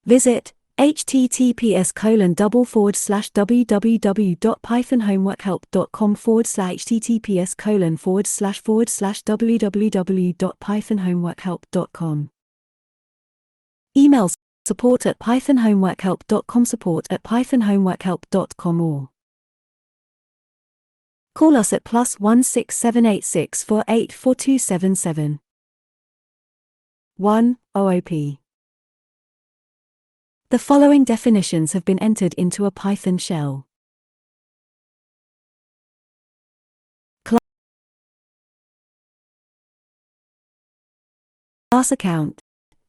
Visit https://www.pythonhomeworkhelp.com/www.pythonhomeworkhelp.com. Email support@pythonhomeworkhelp.com, support@pythonhomeworkhelp.com, or call us at +1 678 648 1 OOP. The following definitions have been entered into a Python shell. Class account.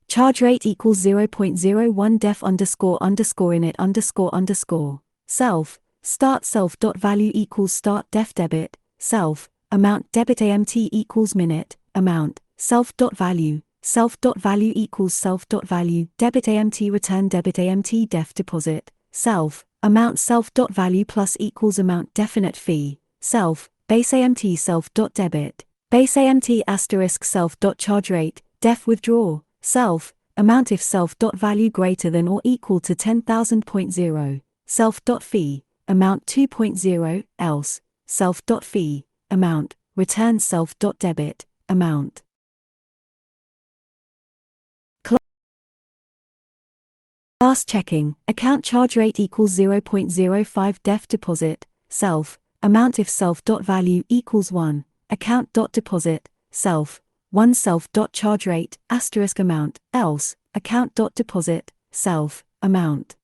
Charge rate equals 0.01 def__init__. Self. Start self.value equals start def debit. Self. Amount debit amt equals minute. Amount. Self.value. Self.value equals self.value. Debit amt return debit amt def deposit. Self. Amount self.value plus equals amount definite fee. Self. Base amt self.debit. Base amt asterisk self.charge rate. Def withdraw. Self. Amount if self.value greater than or equal to 10,000.0. Self.fee. Amount 2.0, else. Self.fee. Amount. Return self.debit. Amount. Class checking. Account charge rate equals 0.05 def deposit. Self. Amount if self.value equals 1. Account.deposit. Self. 1 self.charge rate, asterisk amount, else, account.deposit, self, amount.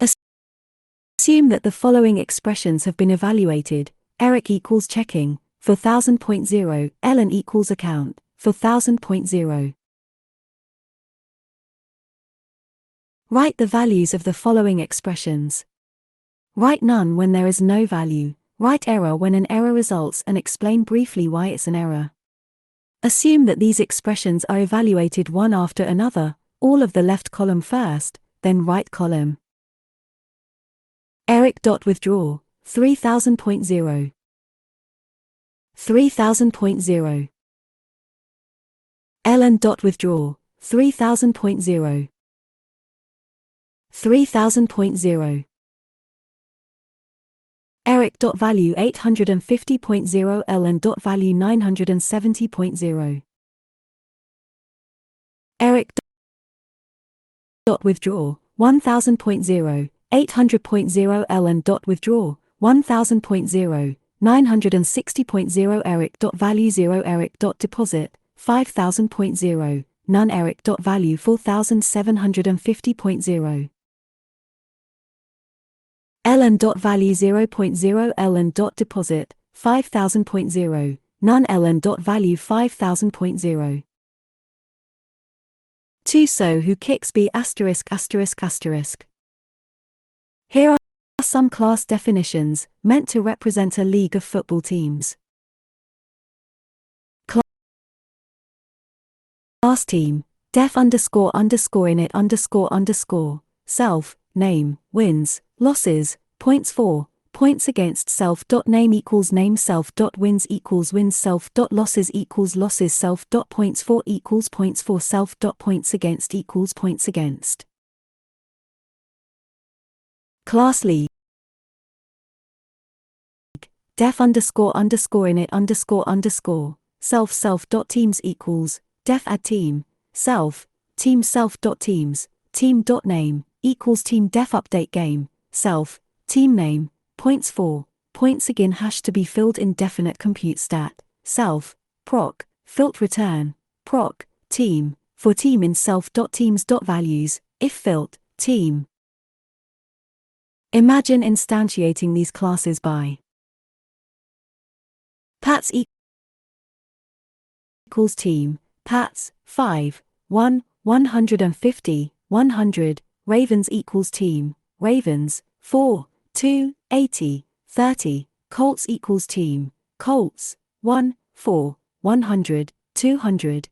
Assume that the following expressions have been evaluated. Eric equals checking, for 1000.0, Ellen equals account, for 1000.0. Write the values of the following expressions. Write none when there is no value. Write error when an error results and explain briefly why it's an error. Assume that these expressions are evaluated one after another, all of the left column first, then right column. Eric. Withdraw, 3000.0. 3000.0. Ellen. Withdraw, 3000.0. 3000.0. Eric. Value 850.0. Ellen. Value 970.0. Eric. Withdraw 1000.0. 800.0. Ellen. Withdraw 1000.0. 960.0. Eric. Value 0. Eric. Deposit 5000.0. None. Eric. Value 4750.0. Ellen. Value 0.0. Ellen. Deposit 5000.0. None. Ellen. Value 5000.0. 2 So who kicks B asterisk asterisk asterisk. Here are some class definitions, meant to represent a league of football teams. Class team, def__init__. Self, name, wins, losses, points for, points against self. Name equals name self. Wins equals wins self. Losses equals losses self. Points for equals points for self. Points against equals points against. Class league, def__init__. Self. Teams equals def add team, self, team self. Teams, team.name, equals team def update game, self, team name, points for, points again hash to be filled in definite compute stat, self, proc, filt return, proc, team, for team in self. Teams.values, if filt, team. Imagine instantiating these classes by Pats equals team, Pats, 5, 1, 150, 100, Ravens equals team, Ravens, 4, 2, 80, 30, Colts equals team, Colts, 1, 4, 100, 200.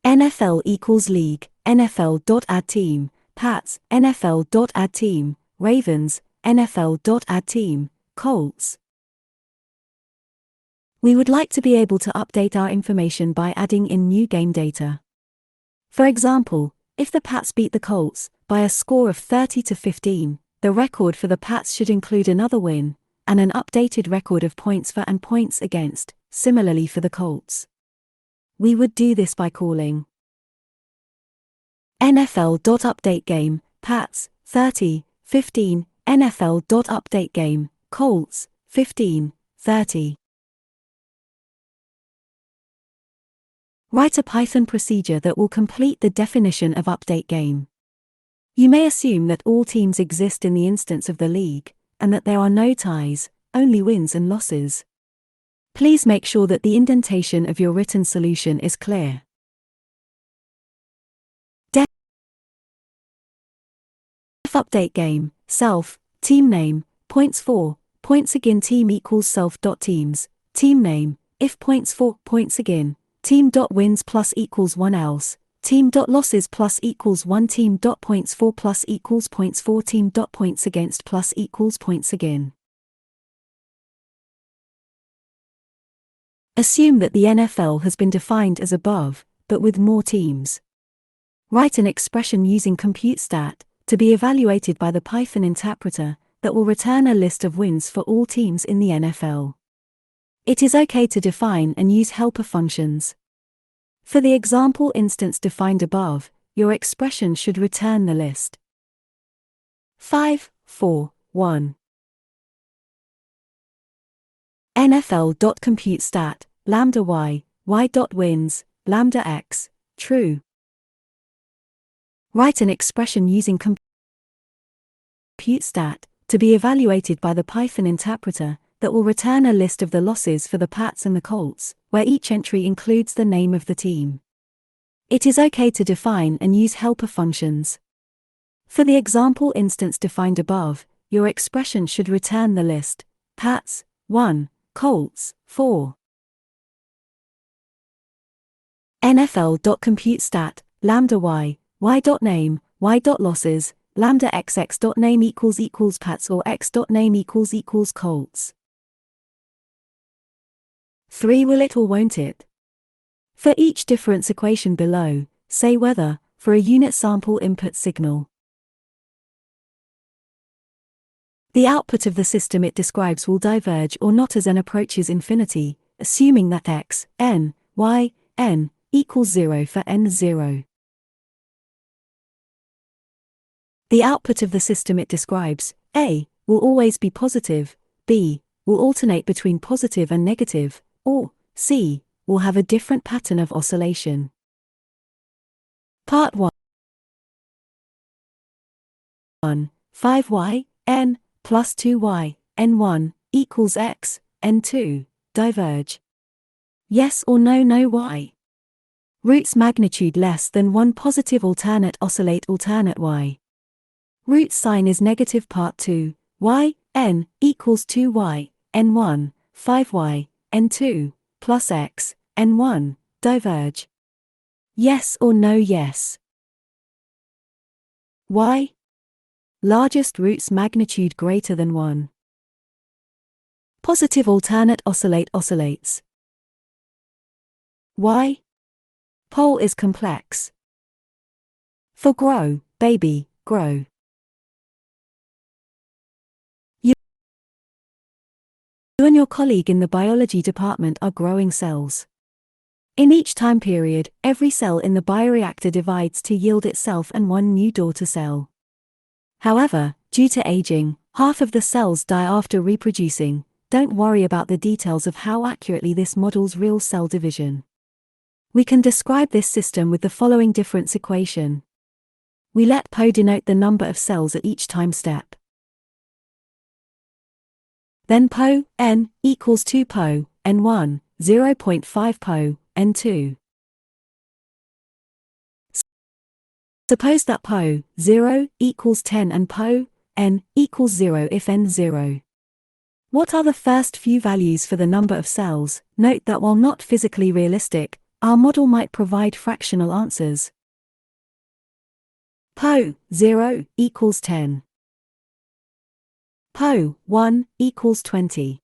NFL equals league, NFL.add team, Pats, NFL.add team, Ravens, NFL.add team, Colts. We would like to be able to update our information by adding in new game data. For example, if the Pats beat the Colts by a score of 30-15, the record for the Pats should include another win, and an updated record of points for and points against, similarly for the Colts. We would do this by calling NFL.UpdateGame, Pats, 30-15, NFL.UpdateGame, Colts, 15-30. Write a Python procedure that will complete the definition of update game. You may assume that all teams exist in the instance of the league, and that there are no ties, only wins and losses. Please make sure that the indentation of your written solution is clear. Def update game, self, team name, points for, points again team equals self.teams, team name, if points for, points again, team.wins plus equals 1 else, team.losses plus equals 1 team.points for plus equals points for team.points against plus equals points again. Assume that the NFL has been defined as above, but with more teams. Write an expression using ComputeStat to be evaluated by the Python interpreter that will return a list of wins for all teams in the NFL. It is okay to define and use helper functions. For the example instance defined above, your expression should return the list 5, 4, 1. NFL.ComputeStat, lambda y, y.wins, lambda x, true. Write an expression using ComputeStat to be evaluated by the Python interpreter that will return a list of the losses for the Pats and the Colts, where each entry includes the name of the team. It is okay to define and use helper functions. For the example instance defined above, your expression should return the list Pats, 1, Colts, 4. NFL.ComputeStat, lambda y, y.name, y.losses, lambda xx.name equals Pats or x.name equals Colts. 3 Will it or won't it? For each difference equation below, say whether, for a unit sample input signal. The output of the system it describes will diverge or not as n approaches infinity, assuming that x, n, y, n, equals 0 for n 0. The output of the system it describes, a, will always be positive, b, will alternate between positive and negative, or c, will have a different pattern of oscillation. Part 1. 5y, n, plus 2y, n1, equals x, n2, diverge. Yes or no y. Roots magnitude less than 1 positive alternate oscillate alternate y. Root sign is negative part 2, y, n, equals 2y, n1, 5y, n2, plus x, n1, diverge. Yes or no yes. Y. Largest roots magnitude greater than 1. Positive alternate oscillate oscillates. Y. Pole is complex. For grow, baby, grow. You and your colleague in the biology department are growing cells. In each time period, every cell in the bioreactor divides to yield itself and one new daughter cell. However, due to aging, half of the cells die after reproducing. Don't worry about the details of how accurately this models real cell division. We can describe this system with the following difference equation. We let Po denote the number of cells at each time step. Then Po, n, equals 2 Po, n1, 0.5 Po, n2. Suppose that Po, 0, equals 10 and Po, n, equals 0 if n 0. What are the first few values for the number of cells? Note that while not physically realistic, our model might provide fractional answers. Po, 0, equals 10. Po, 1, equals 20.